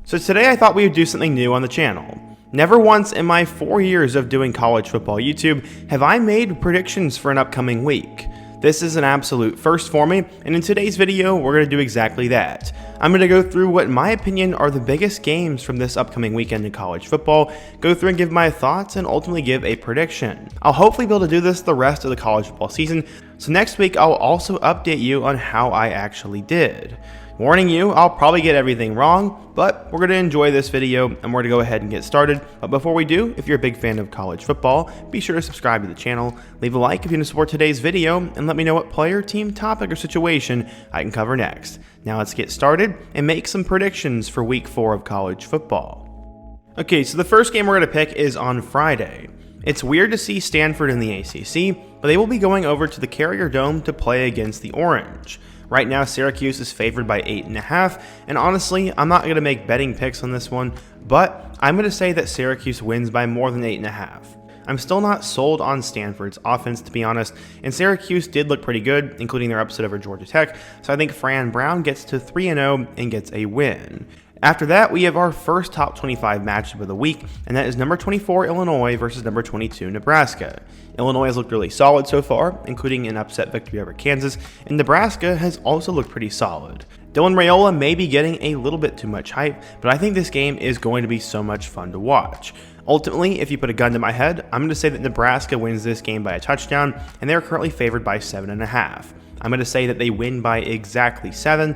So today I thought we would do something new on the channel. Never once in my 4 years of doing college football YouTube have I made predictions for an upcoming week. This is an absolute first for me, and in today's video we're going to do exactly that. I'm going to go through what in my opinion are the biggest games from this upcoming weekend in college football, go through and give my thoughts, and ultimately give a prediction. I'll hopefully be able to do this the rest of the college football season, so next week I'll also update you on how I actually did. Warning you, I'll probably get everything wrong, but we're going to enjoy this video and we're going to go ahead and get started. But before we do, if you're a big fan of college football, be sure to subscribe to the channel, leave a like if you want to support today's video, and let me know what player, team, topic, or situation I can cover next. Now let's get started and make some predictions for week 4 of college football. Okay, so the first game we're going to pick is on Friday. It's weird to see Stanford in the ACC, but they will be going over to the Carrier Dome to play against the Orange. Right now, Syracuse is favored by 8.5, and honestly, I'm not going to make betting picks on this one, but I'm going to say that Syracuse wins by more than 8.5. I'm still not sold on Stanford's offense, to be honest, and Syracuse did look pretty good, including their upset over Georgia Tech, so I think Fran Brown gets to 3-0 and gets a win. After that, we have our first top 25 matchup of the week, and that is number 24 Illinois versus number 22 Nebraska. Illinois has looked really solid so far, including an upset victory over Kansas, and Nebraska has also looked pretty solid. Dylan Raiola may be getting a little bit too much hype, but I think this game is going to be so much fun to watch. Ultimately, if you put a gun to my head, I'm going to say that Nebraska wins this game by a touchdown, and they're currently favored by 7.5. I'm going to say that they win by exactly 7,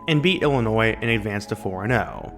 and beat Illinois and advance to 4-0.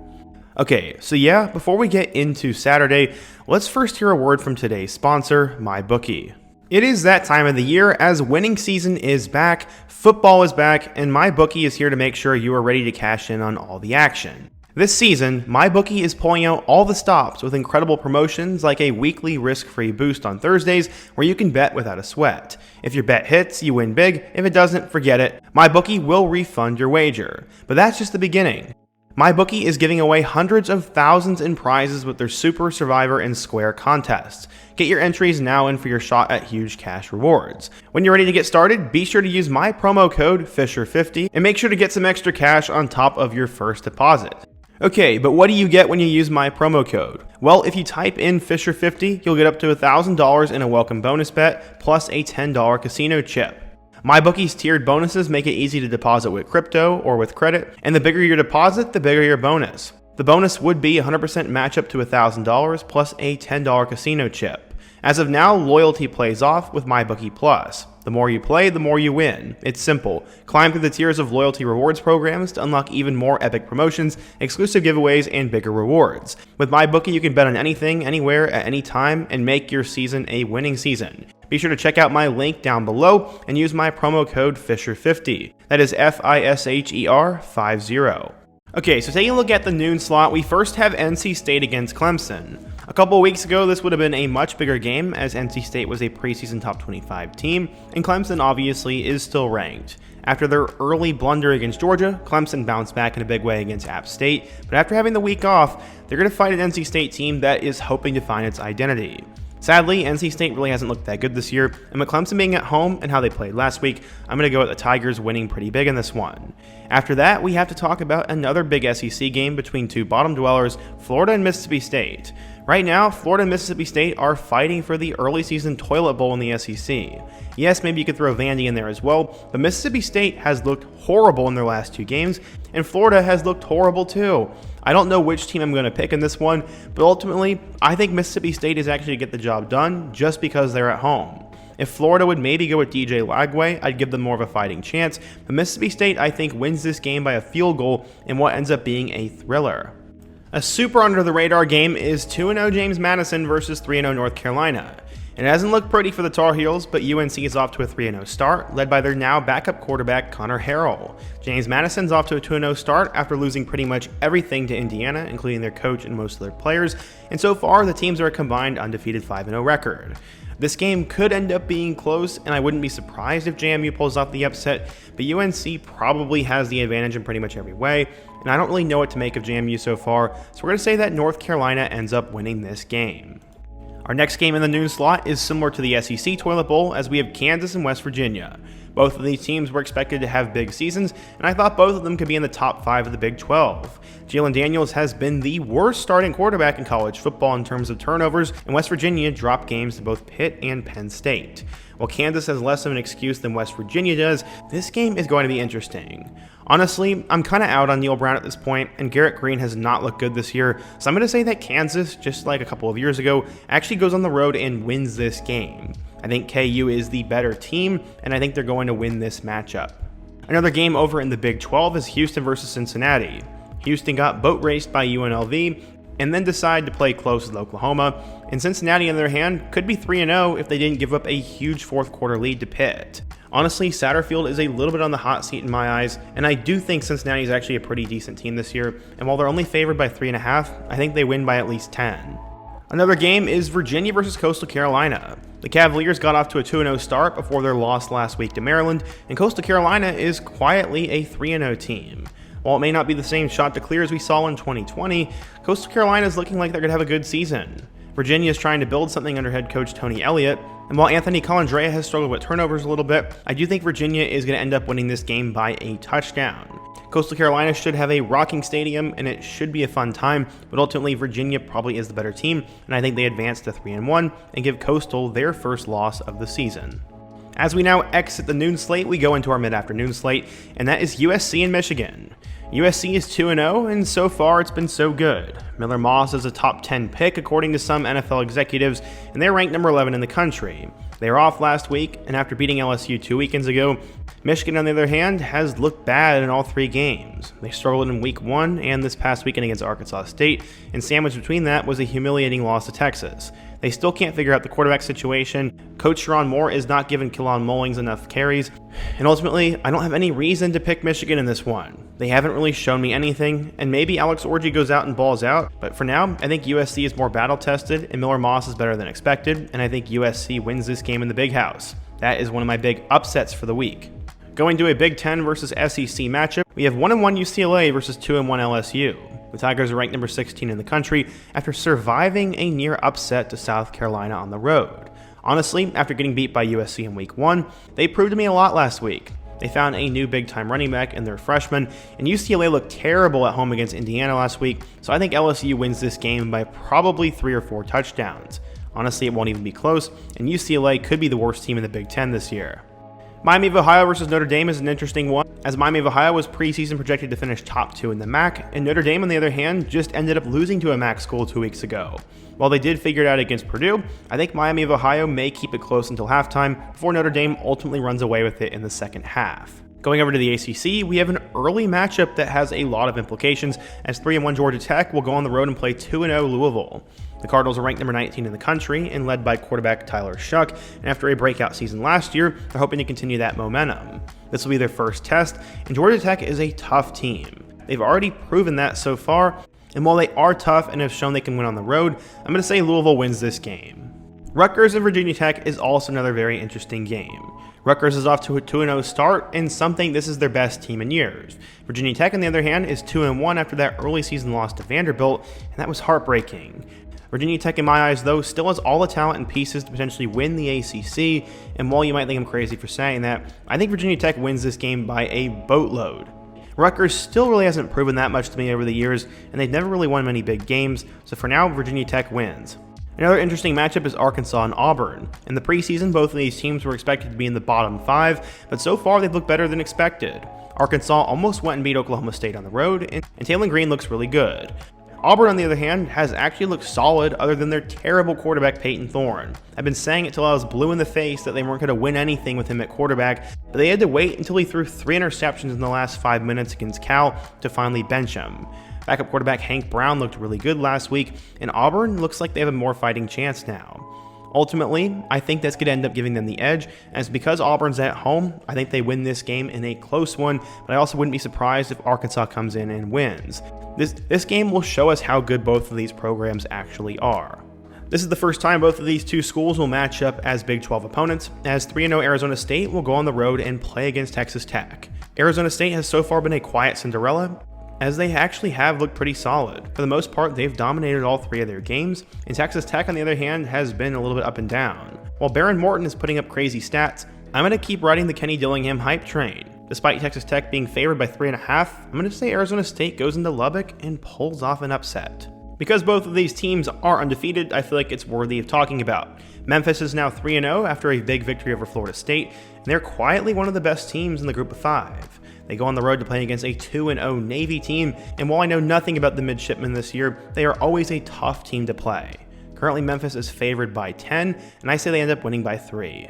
Okay, so yeah, before we get into Saturday, let's first hear a word from today's sponsor, MyBookie. It is that time of the year as winning season is back, football is back, and MyBookie is here to make sure you are ready to cash in on all the action. This season, MyBookie is pulling out all the stops with incredible promotions like a weekly risk-free boost on Thursdays where you can bet without a sweat. If your bet hits, you win big. If it doesn't, forget it. MyBookie will refund your wager. But that's just the beginning. MyBookie is giving away hundreds of thousands in prizes with their Super, Survivor, and Square contests. Get your entries now in for your shot at huge cash rewards. When you're ready to get started, be sure to use my promo code FISHER50 and make sure to get some extra cash on top of your first deposit. Okay, but what do you get when you use my promo code? Well, if you type in Fisher50, you'll get up to $1,000 in a welcome bonus bet, plus a $10 casino chip. MyBookie's tiered bonuses make it easy to deposit with crypto or with credit, and the bigger your deposit, the bigger your bonus. The bonus would be 100% match up to $1,000 plus a $10 casino chip. As of now, loyalty plays off with MyBookie Plus. The more you play, the more you win. It's simple. Climb through the tiers of loyalty rewards programs to unlock even more epic promotions, exclusive giveaways, and bigger rewards. With MyBookie, you can bet on anything, anywhere, at any time, and make your season a winning season. Be sure to check out my link down below and use my promo code FISHER50. That is FISHER50. Okay, so taking a look at the noon slot, we first have NC State against Clemson. A couple of weeks ago, this would have been a much bigger game as NC State was a preseason top 25 team, and Clemson obviously is still ranked. After their early blunder against Georgia, Clemson bounced back in a big way against App State, but after having the week off, they're going to fight an NC State team that is hoping to find its identity. Sadly, NC State really hasn't looked that good this year, and with Clemson being at home and how they played last week, I'm going to go with the Tigers winning pretty big in this one. After that, we have to talk about another big SEC game between two bottom dwellers, Florida and Mississippi State. Right now, Florida and Mississippi State are fighting for the early season toilet bowl in the SEC. Yes, maybe you could throw Vandy in there as well, but Mississippi State has looked horrible in their last 2 games, and Florida has looked horrible too. I don't know which team I'm going to pick in this one, but ultimately, I think Mississippi State is actually going to get the job done just because they're at home. If Florida would maybe go with DJ Lagway, I'd give them more of a fighting chance, but Mississippi State, I think, wins this game by a field goal in what ends up being a thriller. A super under-the-radar game is 2-0 James Madison versus 3-0 North Carolina. It hasn't looked pretty for the Tar Heels, but UNC is off to a 3-0 start, led by their now backup quarterback Connor Harrell. James Madison's off to a 2-0 start after losing pretty much everything to Indiana, including their coach and most of their players, and so far the teams are a combined undefeated 5-0 record. This game could end up being close, and I wouldn't be surprised if JMU pulls off the upset, but UNC probably has the advantage in pretty much every way, and I don't really know what to make of JMU so far, so we're going to say that North Carolina ends up winning this game. Our next game in the noon slot is similar to the SEC Toilet Bowl as we have Kansas and West Virginia. Both of these teams were expected to have big seasons, and I thought both of them could be in the top 5 of the Big 12. Jalen Daniels has been the worst starting quarterback in college football in terms of turnovers, and West Virginia dropped games to both Pitt and Penn State. While Kansas has less of an excuse than West Virginia does, this game is going to be interesting. Honestly, I'm kind of out on Neil Brown at this point, and Garrett Green has not looked good this year, so I'm going to say that Kansas, just like a couple of years ago, actually goes on the road and wins this game. I think KU is the better team, and I think they're going to win this matchup. Another game over in the Big 12 is Houston versus Cincinnati. Houston got boat raced by UNLV, and then decided to play close with Oklahoma, and Cincinnati, on the other hand, could be 3-0 if they didn't give up a huge fourth quarter lead to Pitt. Honestly, Satterfield is a little bit on the hot seat in my eyes, and I do think Cincinnati is actually a pretty decent team this year, and while they're only favored by 3.5, I think they win by at least 10. Another game is Virginia versus Coastal Carolina. The Cavaliers got off to a 2-0 start before their loss last week to Maryland, and Coastal Carolina is quietly a 3-0 team. While it may not be the same shot to clear as we saw in 2020, Coastal Carolina is looking like they're going to have a good season. Virginia is trying to build something under head coach Tony Elliott, and while Anthony Colandrea has struggled with turnovers a little bit, I do think Virginia is going to end up winning this game by a touchdown. Coastal Carolina should have a rocking stadium, and it should be a fun time, but ultimately Virginia probably is the better team, and I think they advance to 3-1 and give Coastal their first loss of the season. As we now exit the noon slate, we go into our mid-afternoon slate, and that is USC and Michigan. USC is 2-0, and so far it's been so good. Miller Moss is a top 10 pick according to some NFL executives, and they're ranked number 11 in the country. They were off last week, and after beating LSU 2 weekends ago, Michigan, on the other hand, has looked bad in all 3 games. They struggled in week 1 and this past weekend against Arkansas State, and sandwiched between that was a humiliating loss to Texas. They still can't figure out the quarterback situation. Coach Sharon Moore is not giving Killon Mullings enough carries, and ultimately, I don't have any reason to pick Michigan in this one. They haven't really shown me anything, and maybe Alex Orji goes out and balls out, but for now, I think USC is more battle-tested, and Miller Moss is better than expected, and I think USC wins this game in the Big House. That is one of my big upsets for the week. Going to a Big Ten versus SEC matchup, we have 1-1 UCLA versus 2-1 LSU. The Tigers are ranked number 16 in the country after surviving a near upset to South Carolina on the road. Honestly, after getting beat by USC in week 1, they proved to me a lot last week. They found a new big-time running back in their freshman, and UCLA looked terrible at home against Indiana last week, so I think LSU wins this game by probably 3 or 4 touchdowns. Honestly, it won't even be close, and UCLA could be the worst team in the Big Ten this year. Miami of Ohio versus Notre Dame is an interesting one, as Miami of Ohio was preseason projected to finish top 2 in the MAC, and Notre Dame, on the other hand, just ended up losing to a MAC school 2 weeks ago. While they did figure it out against Purdue, I think Miami of Ohio may keep it close until halftime before Notre Dame ultimately runs away with it in the second half. Going over to the ACC, we have an early matchup that has a lot of implications, as 3-1 Georgia Tech will go on the road and play 2-0 Louisville. The Cardinals are ranked number 19 in the country and led by quarterback Tyler Shuck, and after a breakout season last year, they're hoping to continue that momentum. This will be their first test, and Georgia Tech is a tough team. They've already proven that so far, and while they are tough and have shown they can win on the road, I'm going to say Louisville wins this game. Rutgers and Virginia Tech is also another very interesting game. Rutgers is off to a 2-0 start, and some think this is their best team in years. Virginia Tech, on the other hand, is 2-1 after that early season loss to Vanderbilt, and that was heartbreaking. Virginia Tech, in my eyes, though, still has all the talent and pieces to potentially win the ACC, and while you might think I'm crazy for saying that, I think Virginia Tech wins this game by a boatload. Rutgers still really hasn't proven that much to me over the years, and they've never really won many big games, so for now, Virginia Tech wins. Another interesting matchup is Arkansas and Auburn. In the preseason, both of these teams were expected to be in the bottom 5, but so far they've looked better than expected. Arkansas almost went and beat Oklahoma State on the road, and Taylor Green looks really good. Auburn, on the other hand, has actually looked solid other than their terrible quarterback Peyton Thorne. I've been saying it till I was blue in the face that they weren't going to win anything with him at quarterback, but they had to wait until he threw 3 interceptions in the last 5 minutes against Cal to finally bench him. Backup quarterback Hank Brown looked really good last week, and Auburn looks like they have a more fighting chance now. Ultimately, I think that's going to end up giving them the edge, as because Auburn's at home, I think they win this game in a close one, but I also wouldn't be surprised if Arkansas comes in and wins. This game will show us how good both of these programs actually are. This is the first time both of these two schools will match up as Big 12 opponents, as 3-0 Arizona State will go on the road and play against Texas Tech. Arizona State has so far been a quiet Cinderella, as they actually have looked pretty solid. For the most part, they've dominated all 3 of their games, and Texas Tech, on the other hand, has been a little bit up and down. While Baron Morton is putting up crazy stats, I'm going to keep riding the Kenny Dillingham hype train. Despite Texas Tech being favored by 3.5, I'm going to say Arizona State goes into Lubbock and pulls off an upset. Because both of these teams are undefeated, I feel like it's worthy of talking about. Memphis is now 3-0 after a big victory over Florida State, and they're quietly one of the best teams in the group of 5. They go on the road to play against a 2-0 Navy team, and while I know nothing about the midshipmen this year, they are always a tough team to play. Currently, Memphis is favored by 10, and I say they end up winning by 3.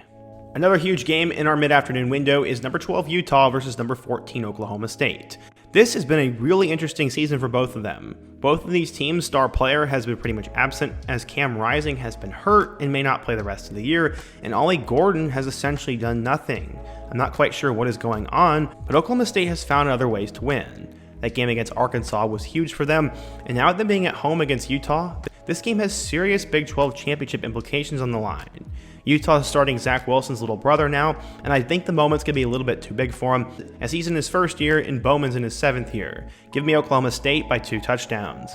Another huge game in our mid-afternoon window is number 12 Utah versus number 14 Oklahoma State. This has been a really interesting season for both of them. Both of these teams' star player has been pretty much absent, as Cam Rising has been hurt and may not play the rest of the year, and Ollie Gordon has essentially done nothing. I'm not quite sure what is going on, but Oklahoma State has found other ways to win. That game against Arkansas was huge for them, and now with them being at home against Utah, this game has serious Big 12 championship implications on the line. Utah is starting Zach Wilson's little brother now, and I think the moment's going to be a little bit too big for him, as he's in his first year and Bowman's in his 7th year. Give me Oklahoma State by 2 touchdowns.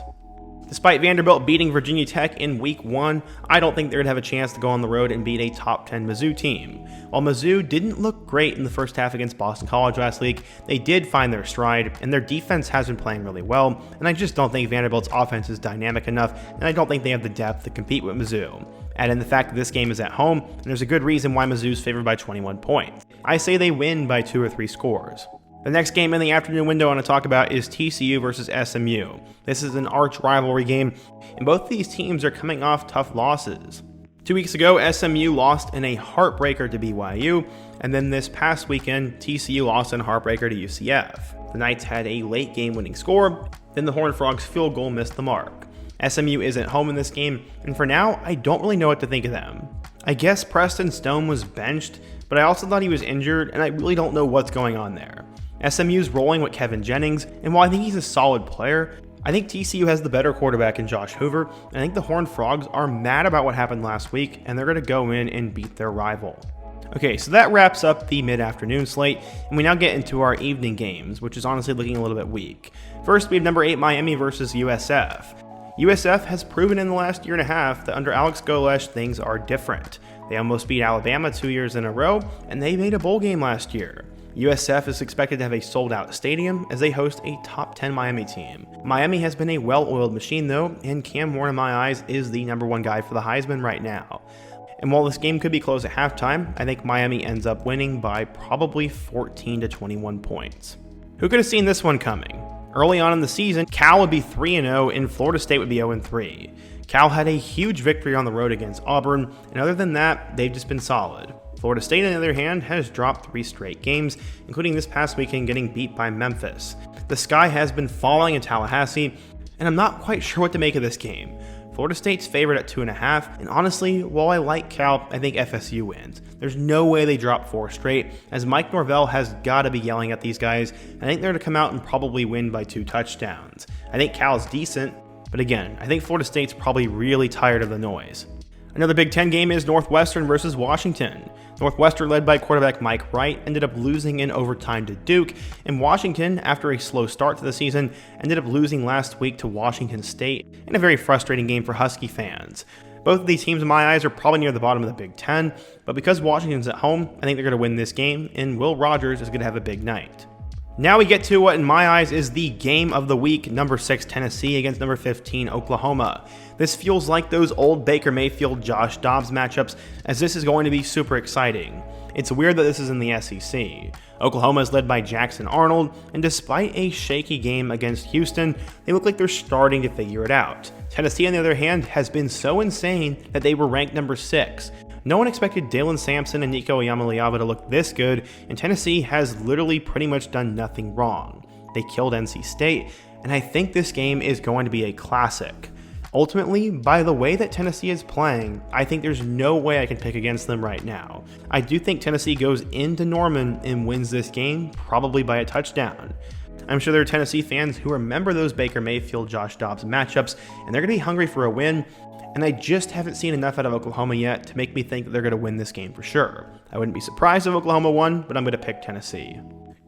Despite Vanderbilt beating Virginia Tech in Week 1, I don't think they're going to have a chance to go on the road and beat a top 10 Mizzou team. While Mizzou didn't look great in the first half against Boston College last week, they did find their stride, and their defense has been playing really well, and I just don't think Vanderbilt's offense is dynamic enough, and I don't think they have the depth to compete with Mizzou. Add in the fact that this game is at home, and there's a good reason why Mizzou's favored by 21 points. I say they win by 2 or 3 scores. The next game in the afternoon window I want to talk about is TCU versus SMU. This is an arch rivalry game, and both of these teams are coming off tough losses. 2 weeks ago, SMU lost in a heartbreaker to BYU, and then this past weekend, TCU lost in a heartbreaker to UCF. The Knights had a late game winning score, then the Horned Frogs field goal missed the mark. SMU isn't home in this game, and for now, I don't really know what to think of them. I guess Preston Stone was benched, but I also thought he was injured, and I really don't know what's going on there. SMU's rolling with Kevin Jennings, and while I think he's a solid player, I think TCU has the better quarterback in Josh Hoover, and I think the Horned Frogs are mad about what happened last week, and they're going to go in and beat their rival. Okay, so that wraps up the mid-afternoon slate, and we now get into our evening games, which is honestly looking a little bit weak. First, we have number 8 Miami versus USF. USF has proven in the last year and a half that under Alex Golesh, things are different. They almost beat Alabama 2 years in a row, and they made a bowl game last year. USF is expected to have a sold-out stadium as they host a top 10 Miami team. Miami has been a well-oiled machine though, and Cam Moore in my eyes is the number 1 guy for the Heisman right now. And while this game could be close at halftime, I think Miami ends up winning by probably 14 to 21 points. Who could have seen this one coming? Early on in the season, Cal would be 3-0 and Florida State would be 0-3. Cal had a huge victory on the road against Auburn, and other than that, they've just been solid. Florida State, on the other hand, has dropped 3 straight games, including this past weekend getting beat by Memphis. The sky has been falling in Tallahassee, and I'm not quite sure what to make of this game. Florida State's favored at 2.5, and honestly, while I like Cal, I think FSU wins. There's no way they drop 4 straight, as Mike Norvell has got to be yelling at these guys. I think they're going to come out and probably win by 2 touchdowns. I think Cal's decent, but again, I think Florida State's probably really tired of the noise. Another Big Ten game is Northwestern versus Washington. Northwestern, led by quarterback Mike Wright, ended up losing in overtime to Duke, and Washington, after a slow start to the season, ended up losing last week to Washington State in a very frustrating game for Husky fans. Both of these teams, in my eyes, are probably near the bottom of the Big Ten, but because Washington's at home, I think they're going to win this game, and Will Rogers is going to have a big night. Now we get to what, in my eyes, is the game of the week, number 6 Tennessee against number 15 Oklahoma. This feels like those old Baker Mayfield, Josh Dobbs matchups, as this is going to be super exciting. It's weird that this is in the SEC. Oklahoma is led by Jackson Arnold, and despite a shaky game against Houston, they look like they're starting to figure it out. Tennessee, on the other hand, has been so insane that they were ranked number 6. No one expected Dalen Sampson and Nico Iamaleava to look this good, and Tennessee has literally pretty much done nothing wrong. They killed NC State, and I think this game is going to be a classic. Ultimately, by the way that Tennessee is playing, I think there's no way I can pick against them right now. I do think Tennessee goes into Norman and wins this game, probably by a touchdown. I'm sure there are Tennessee fans who remember those Baker Mayfield, Josh Dobbs matchups, and they're going to be hungry for a win, and I just haven't seen enough out of Oklahoma yet to make me think that they're going to win this game for sure. I wouldn't be surprised if Oklahoma won, but I'm going to pick Tennessee.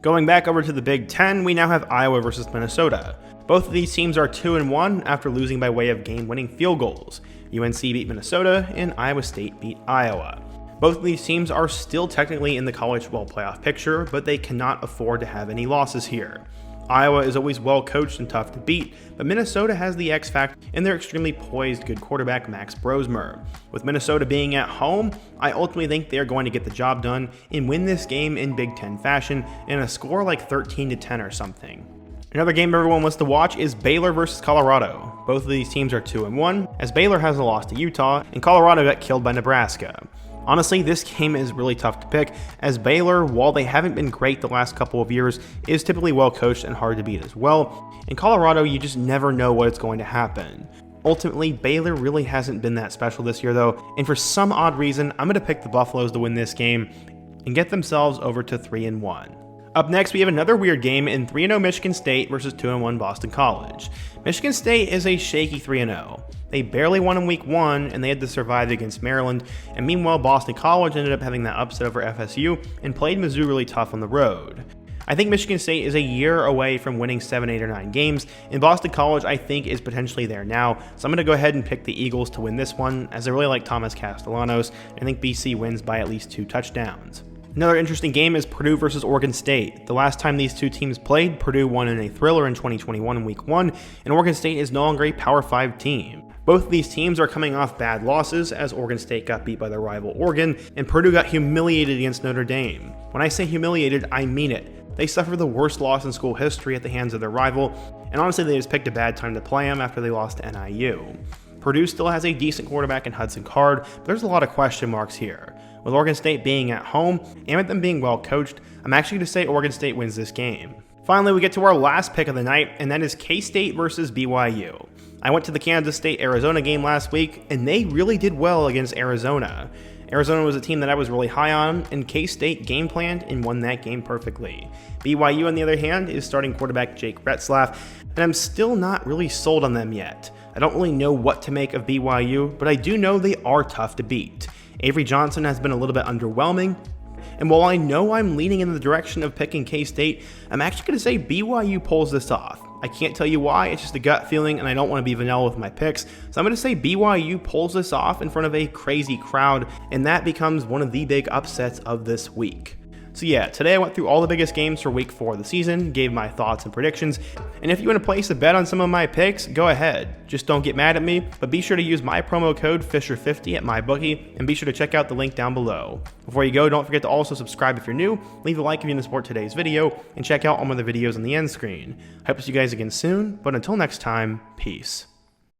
Going back over to the Big Ten, we now have Iowa versus Minnesota. Both of these teams are 2-1 after losing by way of game-winning field goals. UNC beat Minnesota, and Iowa State beat Iowa. Both of these teams are still technically in the college football playoff picture, but they cannot afford to have any losses here. Iowa is always well coached and tough to beat, but Minnesota has the X factor in their extremely poised good quarterback Max Brosmer. With Minnesota being at home, I ultimately think they are going to get the job done and win this game in Big Ten fashion in a score like 13-10 or something. Another game everyone wants to watch is Baylor versus Colorado. Both of these teams are 2-1, as Baylor has a loss to Utah and Colorado got killed by Nebraska. Honestly, this game is really tough to pick, as Baylor, while they haven't been great the last couple of years, is typically well coached and hard to beat as well. In Colorado, you just never know what is going to happen. Ultimately, Baylor really hasn't been that special this year though, and for some odd reason, I'm going to pick the Buffaloes to win this game and get themselves over to 3-1. Up next, we have another weird game in 3-0 Michigan State versus 2-1 Boston College. Michigan State is a shaky 3-0. They barely won in week 1, and they had to survive against Maryland, and meanwhile Boston College ended up having that upset over FSU and played Mizzou really tough on the road. I think Michigan State is a year away from winning 7, 8, or 9 games, and Boston College I think is potentially there now, so I'm going to go ahead and pick the Eagles to win this one, as I really like Thomas Castellanos, and I think BC wins by at least 2 touchdowns. Another interesting game is Purdue versus Oregon State. The last time these two teams played, Purdue won in a thriller in 2021 in week 1, and Oregon State is no longer a Power 5 team. Both of these teams are coming off bad losses, as Oregon State got beat by their rival Oregon, and Purdue got humiliated against Notre Dame. When I say humiliated, I mean it. They suffered the worst loss in school history at the hands of their rival, and honestly they just picked a bad time to play them after they lost to NIU. Purdue still has a decent quarterback in Hudson Card, but there's a lot of question marks here. With Oregon State being at home, and with them being well coached, I'm actually going to say Oregon State wins this game. Finally, we get to our last pick of the night, and that is K-State versus BYU. I went to the Kansas State-Arizona game last week, and they really did well against Arizona. Arizona was a team that I was really high on, and K-State game planned and won that game perfectly. BYU, on the other hand, is starting quarterback Jake Retzlaff, and I'm still not really sold on them yet. I don't really know what to make of BYU, but I do know they are tough to beat. Avery Johnson has been a little bit underwhelming, and while I know I'm leaning in the direction of picking K-State, I'm actually going to say BYU pulls this off. I can't tell you why, it's just a gut feeling, and I don't want to be vanilla with my picks, so I'm going to say BYU pulls this off in front of a crazy crowd, and that becomes one of the big upsets of this week. So yeah, today I went through all the biggest games for week 4 of the season, gave my thoughts and predictions, and if you want to place a bet on some of my picks, go ahead. Just don't get mad at me, but be sure to use my promo code FISHER50 at MyBookie, and be sure to check out the link down below. Before you go, don't forget to also subscribe if you're new, leave a like if you want to support today's video, and check out all my other videos on the end screen. I hope to see you guys again soon, but until next time, peace.